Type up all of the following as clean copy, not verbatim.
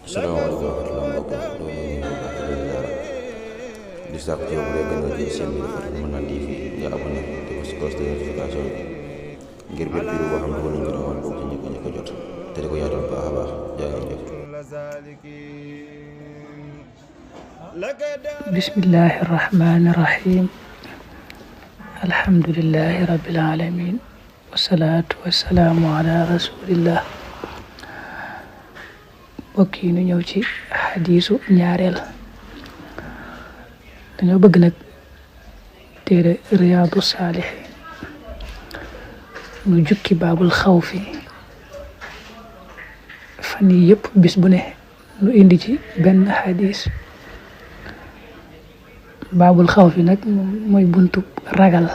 salaamaaleykum wa rahmatulah mbokk yi ñoo ngi nuyu bu baax di sàkk ci yow bu dee gën a jël seen bi Fatou Mën TV nga abonné te ko si cloche de notification bi ngir bépp vidéo boo xam ne dugal nañ ko doon bokk ci njëkk a jot te di ko yaatal bu baax a baax jaa ngeen jëf. bismillahi rahmani rahim alhamdulillahi rabbil alamin wasalaatu wasalaamu ala rasulillah. mbokk yi ñu ñëw ci xadiisu ñaareel dañoo bëgg nag téere riyaadu saalihin nu jukki baabul xawfi fan yi yëpp bis bu ne nu indi ci benn xadiis. baabul xawfi nag mooy buntu ragal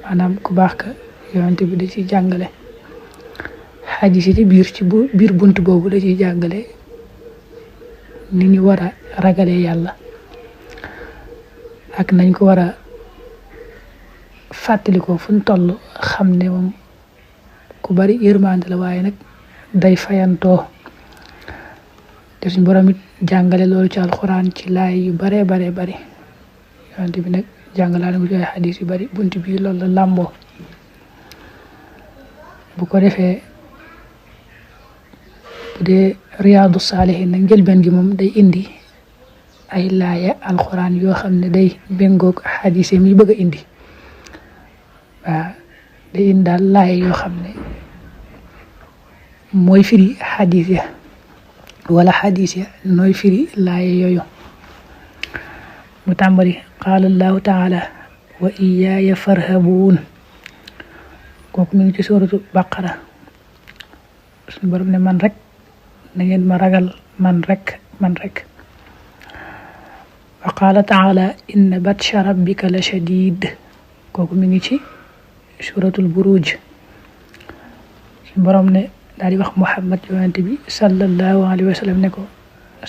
maanaam ku baax ka yonent bi da ci jàngale xadis yi ci biir bunt boobu da ciy jàngale ni ñu war a ragalee yàlla ak nañ ko war a fàttalikoo fu ñu toll xam ne moom ku bari yërmande la waaye nag day fayantoo te suñ borom it jàngale loolu ci alxuraan ci laay yu baree bari yonent bi nag jàngalaa na ko ci ay xadis yu bari bunt bi loolu la làmboo bu ko defee bu dee riyaadu saalihin nag njëlbeen gi moom day indi ay laaya alxuraan yoo xam ne day béngoog xadis yi bëgg a indi waaw day indi daal laaya yoo xam ne mooy firi xadis ya wala xadis ya nooy firi laaya yooyu mu tàmbali qaala allahu taala wa iyaaya farhabuun kooku mi ngi ci suuratu baqara suñu borom ne man rek na ngeen ma ragal man rek wa qaala taala inna batsha rabbika la shadid kooku mi ngi ci suuratul buruj suñu borom ne daal di wax Muhammad yonent bi sallallahu alayhi wa sallam ne ko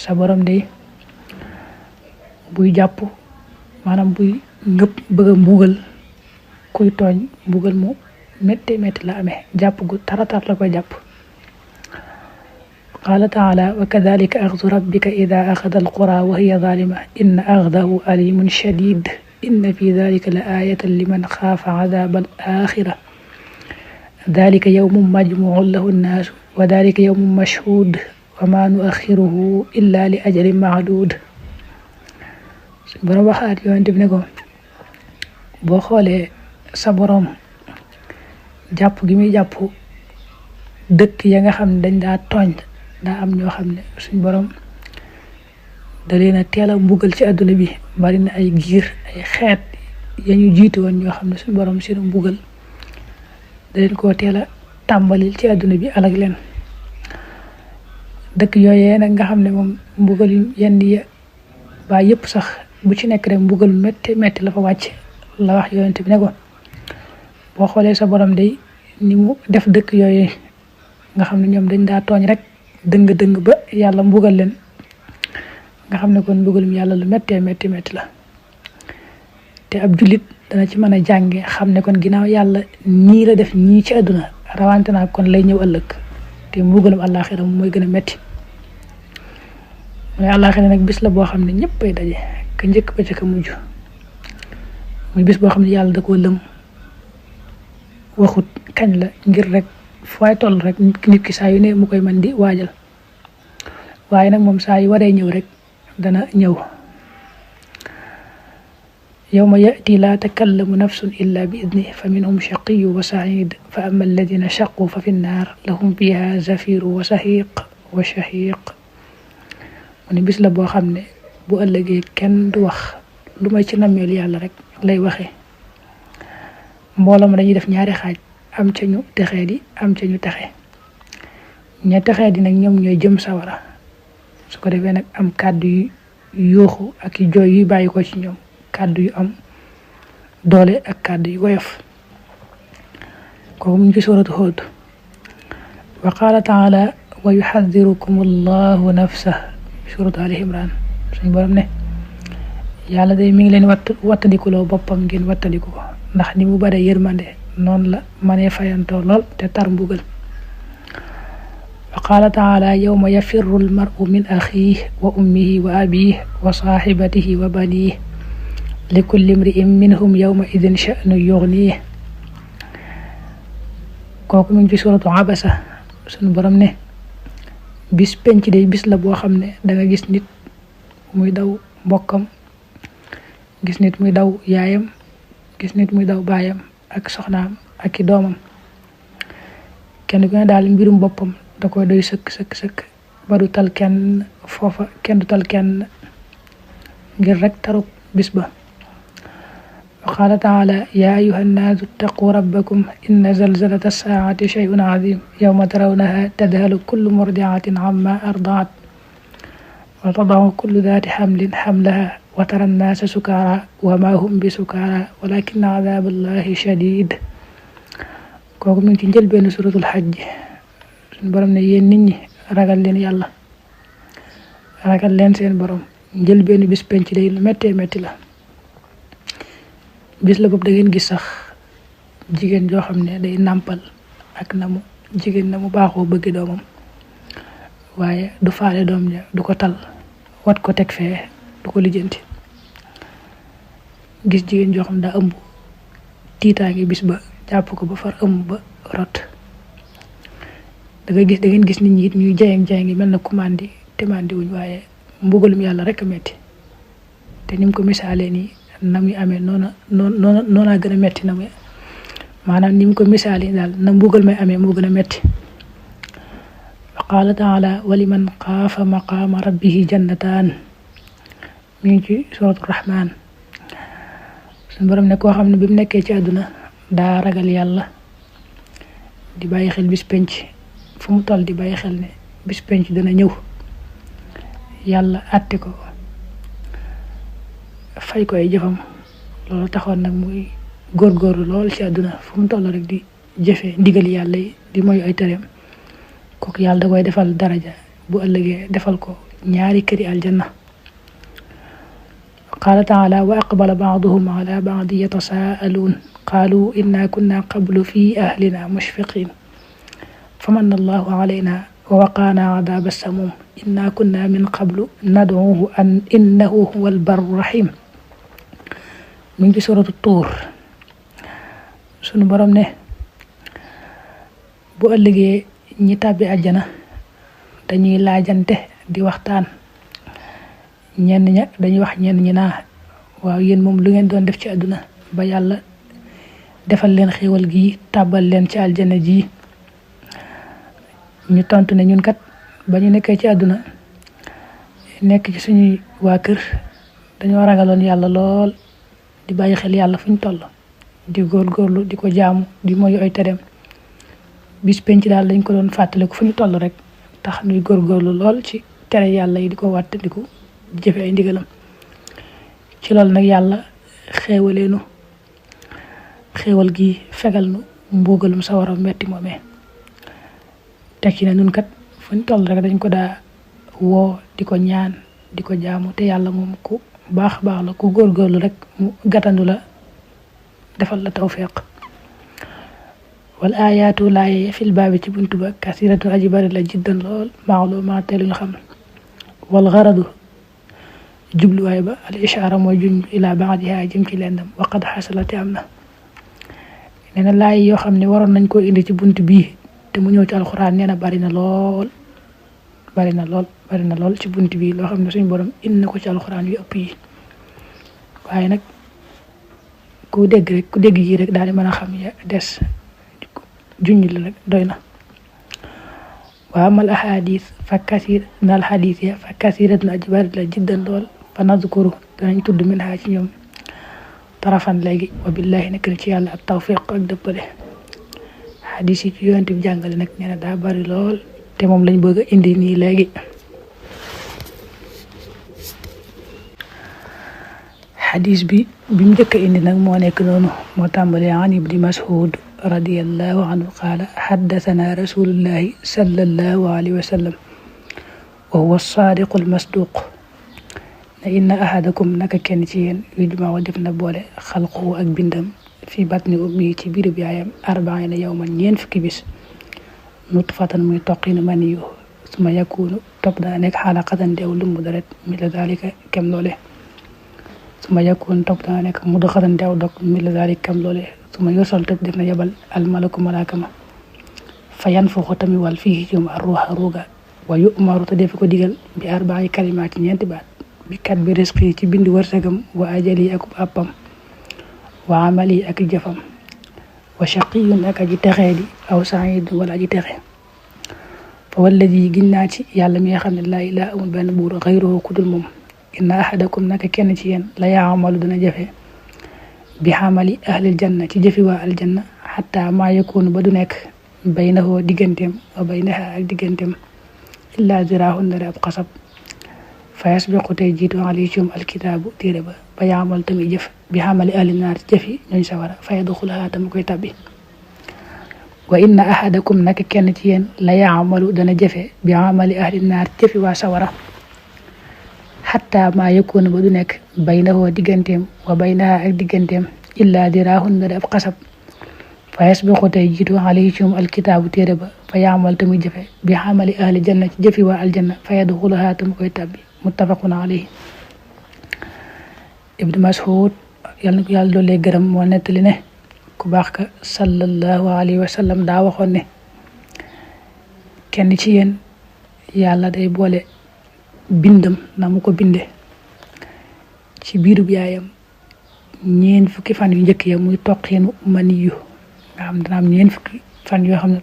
sa borom de buy jàpp maanaam buy ngëpp bëgg a mbugal kuy tooñ mbugal mu métti la amee jàpp gu taratar la koy jàpp qaala taala wa kadalika axdu rabbika ida axada alqura wa hiya zalima inna axdahu alimun shadid inna fi dalika la ayatan liman xaafa adaba al axira dalika yawmun majmuun lahu nnaasu wa dalika yawmun mashhuud wa ma nuaxiruhu illa li ajalin maaduud suñ borom waxaat yonent bi ne ko boo xoolee sa borom jàpp gi muy jàpp dëkk ya nga xam ne dañ daa tooñ daa am ñoo xam ne suñ borom da leen a teel a mbugal ci àdduna bi bari na ay giir ay xeet ya ñu jiite woon ñoo xam ne suñ borom seen mbugal da leen koo teel a tàmbalil ci àdduna bi alag leen dëkk yooyee nag nga xam ne moom mbugal yu yenn ya ba yëpp sax bu ci nekk rek mbugal metti la fa wàcc la wax yonent bi ne ko boo xoolee sa borom day ni mu def dëkk yooyu nga xam ne ñoom dañ daa tooñ rek dëng ba yàlla mbugal leen nga xam ne kon mbugalum yàlla lu metti la te ab jullit dana ci mën a jànge xam ne kon ginnaaw yàlla ñii la def ñii ci àdduna rawante naa kon lay ñëw ëllëg te mbugalum àllaaxira moom mooy gën a metti mooy àllaaxira nag bis la boo xam ne ñëpp ay daje ka njëkk ba ca ka mujj muy bis boo xam ne yàlla da koo lëm waxut kañ la ngir rek fooy toll rek nit ki saa yu ne mu koy mën di waajal waaye nag moom saa yu waree ñëw rek dana ñëw yawma ya'ti laa takallamu nafsun illa bi idnihi fa minhum shaqiyyu wa sa'id fa amma alladina shaqu fa fi nnaar lahum fiha zafiru wa shahiq mu ne bis la boo xam ne bu ëllëgee kenn du wax lu may ci nammeel yàlla rek lay waxee mbooloo ma dañuy def ñaari xaaj am ca ñu texee di am ca ñu texe ña texee di nag ñoom ñooy jëm sawara su ko defee nag am kàddu yu yuuxu ak yu jooy yuy bàyyi ko ci ñoom kàddu yu am doole ak kàddu yu woyof kooku mu ngi ci suuratu Huud wa qaala taala wa yuxadirukum allahu nafsah suuratu Ali Imran suñu borom ne yàlla day mi ngi leen wattandikuloo boppam ngeen wattandiku ko ndax ni mu bare yërmande noonu la manee fayantoo lool te tar mbugal wa qaala taala yawma yafirru almaru min axiih wa ummihi wa abiih wa saaxibatihi wa baniih li kulli imri'in minhum yawma idin sha'nu yughniih. kooku mu ngi ci suratu abasa. sunu borom ne bis penc day bis la boo xam ne danga gis nit muy daw mbokkam, gis nit muy daw yaayam, gis nit muy daw baayam ak soxnaam ak i doomam. kenn ku ne daal mbirum boppam da koy doy sëkk ba du tal kenn foofa, kenn du tal kenn ngir rek tarub bis ba. wa qaala taala yaa ayyuha nnaasu ttaquu rabbakum inna zalzalata as-saa'ati shay'un aziim yawma tarawnahaa tadhalu kullu murdi'atin ammaa ardaat wa tada'u kullu dhaati hamlin hamlahaa wa tara nnaasa sukaaraa wa maa hum bi sukaaraa walaakinna adhaaba llaahi shadiid. kooku mu ngi ci njëlbéenu suratul Hajj. suñu borom ne yéen nit ñi ragal leen yàlla, ragal leen seen borom. njëlbéenu bis penc day lu méttee métti la. bis la boobu da ngeen gis sax jigéen joo xam ne day nàmpal ak na mu baaxoo bëgg doomam, waaye du faale doom ja, du ko tal, wat ko teg fee, du ko lijjanti. gis jigéen joo xam ne daa ëmb, tiitaangi bis ba jàpp ko ba far ëmb ba rot. da ngeen gis nit ñi it ñuy jayang mel na commandi te mandi wuñ, waaye mbugalum yàlla rek a metti. te ni mu ko misaalee nii na muy amee noona gën a metti na muy, maanaam ni mu ko misaalee daal na mbugal may amee moo gën a metti. wa qaala taala wa liman xaafa maqaama rabbihi jannataan. mi ngi ci suratu rahmaan. suñu borom ne koo xam ne bi mu nekkee ci àdduna daa ragal yàlla, di bàyyi xel bis penc, fu mu toll di bàyyi xel ne bis penc dana ñëw, yàlla àtte ko, fay ko ay jëfam. loolu taxoon nag muy góorgóorlu lool ci àdduna, fu mu toll rek di jëfe ndigal yàlla yi, di moy ay tereem. kooku yàlla da koy defal daraja, bu ëllëgee defal ko ñaari këri aljanna. qaala taala wa aqbala ba'duhum ala ba'din yatasaaluun qaalu inna kunna qablu fi ahlina mushfiqin famanna allahu alayna wa waqaana adaaba as-samuum inna kunna min qablu nad'uuhu innahu huwal barru rahim. mu ngi ci suratu tuur. sunu borom ne bu ëllëgee ñi tàbbi àjjana dañuy laajante di waxtaan. ñenn ña dañuy wax ñenn ñi naa waaw yéen moom lu ngeen doon def ci àdduna ba yàlla defal leen xéewal gi, tàbbal leen ci aljana ji. ñu tontu ne ñun kat ba ñu nekkee ci àdduna nekk ci suñuy waa kër dañoo ragaloon yàlla lool, di bàyyi xel yàlla fu ñu toll, di góorgóorlu di ko jaamu, di moyu ay tereem. bis penc daal dañ ko doon fàttaliku fu ñu toll rek, tax ñuy góorgóorlu lool ci tere yàlla yi, di ko wàttandiku, di jëfe ay ndigalam. ci loolu nag yàlla xéewaleenu xéewal gi, fegal nu mbugalum sawara metti moomee. teg ci ne nun kat fu ñu toll rek dañ ko daa woo, di ko ñaan, di ko jaamu, te yàlla moom ku baax la, ku góorgóorlu rek mu gàttandu la, defal la tawfiq. wal ayaatu laaye fil baabi ci buntu ba kasiratu aji bari la jiddan lool, maalumaat te luñ xam. wal garadu jubluwaay ba al ishaara mooy juñ ila baadiha jëm ci lendam. waqad xasalati am na. nee na laay yoo xam ne waroon nañ koo indi ci buntu bii te mu ñëw ci alxuraan, nee na bari na lool ci buntu bii loo xam ne suñu borom indi na ko ci alxuraan yu ëpp yi. waaye nag ku dégg yi rek daal di mën a xam ya des junj la rek doy na. wa amal ahadis fa kasir na al hadis ya fa kasirat na aji bari la jiddan lool, fa nazkuru danañ tudd min ha ci ñoom tarafan léegi. wa billahi nekk na ci yàlla ak tawfiq ak dëppale. hadis yi ci yonent bi jàngale nag nee na daa bari lool, te moom lañ bëgg a indi nii léegi. hadis bi mu njëkk a indi nag moo nekk noonu, moo tàmbalee an ibni Mas'ud radiyallahu anhu qaala haddathana rasulullahi sallallahu alayhi wa sallam wa huwa as-sadiqu al-masduq ne inna ahadakum naka kenn ci yéen yujma'u def na boole xalquhu ak bindam fi batni ummi ci biirub yaayam 40 yawman ñeent fukki bis nutfatan muy toqinu mani yu suma yakunu topp dana nekk xalaqatan deew lumbu deret mila dalika kem loole suma yakunu topp dana nekk mudxatan deew dog mila dalika kem loole suma yorsal tëb def na yebal almalaku malaakama fa yanfuxu tamit wal fii ci ruuxa ruuga wa yu'maru te defi ko digal bi arba'i kalimaat ci ñeenti baat bi kat bi risqi ci bindi wërsëgam wa ajali ak àppam wa amali ak jëfam wa shaqiyun ak aji texee di aw sa'idun wala aji texe fa walladi giñ naa ci yàlla mi nga xam ne laa ilaaha amul benn buur xayruhu kudul moom inna ahadakum naka kenn ci yéen la yaamalu dana jëfe bi xamali ahlil janna ci jëfi waa aljanna xatta maa yakunu ba du nekk baynahu digganteem wa baynaha ak digganteem illa ziraahun dara ab xasab fa yasbiqu tey jiitu alayhim alkitaabu téere ba ba yaamal tamit jëf bi xamali ahli naar ci jëfi ñooñ sawara fa yadxulaha tam koy tabbi wa inna ahadakum naka kenn ci yéen la yaamalu dana jëfe bi amali ahli naar jëfi waa sawara xatta maa yakunu ba du nekk baynahu digganteem wa baynaha ak digganteem illa ziraahun dara ab xasab fa yasbiqu tey jiitu alayhim alkitaabu téere ba fa yaamal tamit jëfe bi xamali ahli janna ci jëfi waa aljanna fa yadxulaha tam koy tabbi muttafaqun alayhi. Ibnu Mas'ud yal na ko yàlla doole gërëm moo nettali ne ku baax ka sallallahu alayhi wa sallam daa waxoon ne kenn ci yéen yàlla day boole bindam na mu ko binde ci biirub yaayam ñeen fukki fan yu njëkk ya muy toqinu mani yu nga xam dana am ñeen fukki fan yoo xam ne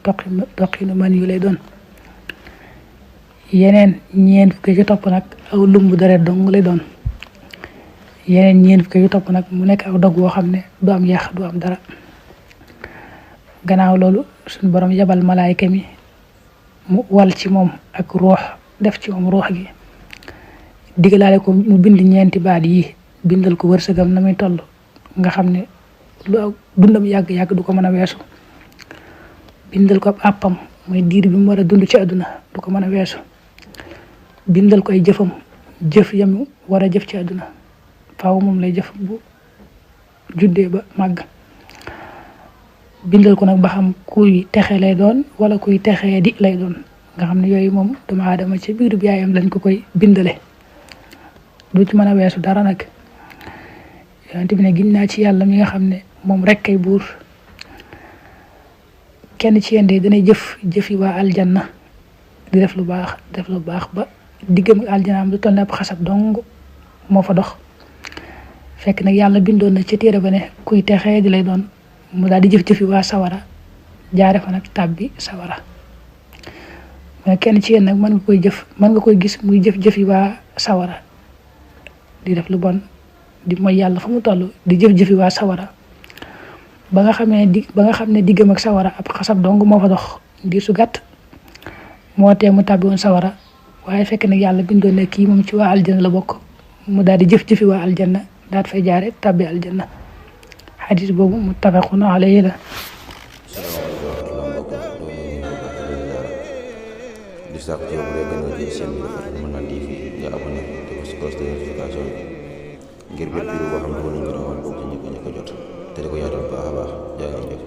toqinu mani yu lay doon yeneen ñeen fukki ci topp nag aw lumbu deret dong lay doon yeneen ñeen fukki yu topp nag mu nekk aw dog woo xam ne du am yàq du am dara gannaaw loolu suñu borom yabal malaayka mi mu wal ci moom ak ruux def ci moom ruux gi digalaale ko mu bind ñeenti baat yi bindal ko wërsëgam na muy toll nga xam ne lu aw dundam yàgg-yàgg du ko mën a weesu bindal ko ab àppam mooy diir bi mu war a dund ci àdduna du ko mën a weesu bindal ko ay jëfam jëf yamu war a jëf ci àdduna faaw moom lay jëf bu juddee ba màgg bindal ko nag ba xam kuy texe lay doon wala kuy texee di lay doon nga xam ne yooyu moom doomu aadama ci biiru yaayam lañ ko koy bindale du ci mën a weesu dara nag yonent bi ne giñ naa ci yàlla mi nga xam ne moom rek kay buur kenn ci yéen de dana jëfi waa aljanna di def lu baax ba diggam ak aljanaam lu toll ne ab xasab dong moo fa dox fekk nag yàlla bindoon na ci téere ba ne kuy texee di lay doon mu daal di jëf-jëfi waa sawara jaare fa nag tàbbi sawara mu ne kenn ci yéen nag mën nga koy gis muy jëf-jëfi waa sawara di def lu bon di mooy yàlla fa mu toll di jëf-jëfi waa sawara ba nga xam ne diggam ak sawara ab xasab dong moo fa dox diir su gàtt moo tee mu tàbbi woon sawara waaye fekk nag yàlla bindoon ne kii moom ci waa aljanna la bokk mu daal di jëf-jëfi waa aljanna daal fay jaare tàbbi aljanna xadis boobu muttafaqun alayhi la. di sàkk ci yow bu dee gën a jël seen bi dafa mën naa TV nga abonné te ko si cloche de notification bi ngir bépp vidéo boo xam ne nañ ko rawal boobu ci ñëpp ko jot te di ko yaatal baax a baax jaa ngeen jëf